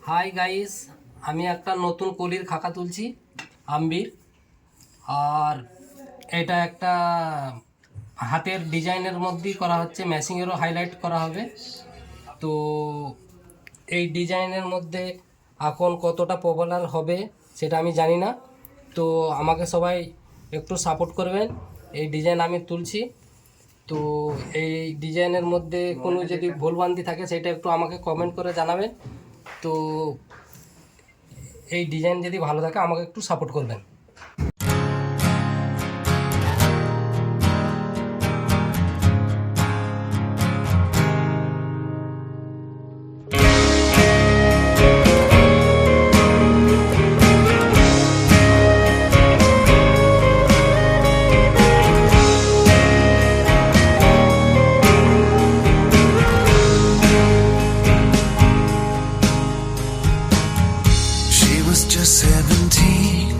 Hi guys, আমি একটা নতুন কলির খাকা তুলছি আম্বির। আর এটা একটা হাতের ডিজাইনের মধ্যেই করা হচ্ছে, ম্যাচিংয়েরও হাইলাইট করা হবে। তো এই ডিজাইনের মধ্যে এখন কতটা পপুলার হবে সেটা আমি জানি না। তো আমাকে সবাই একটু সাপোর্ট করবেন। এই ডিজাইন আমি তুলছি, তো এই ডিজাইনের মধ্যে কোনো যদি ভুলভ্রান্তি থাকে সেটা একটু আমাকে কমেন্ট করে জানাবেন। তো এই ডিজাইন যদি ভালো থাকে আমাকে একটু সাপোর্ট করবেন। She was just 17.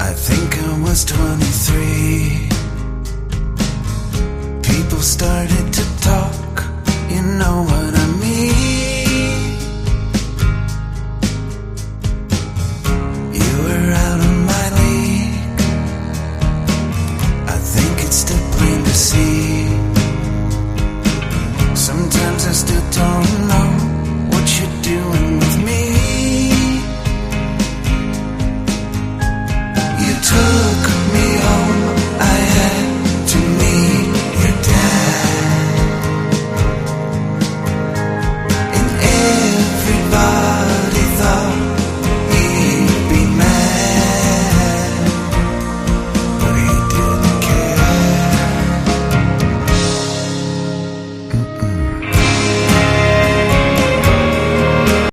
I think I was 23. People started to talk, you know what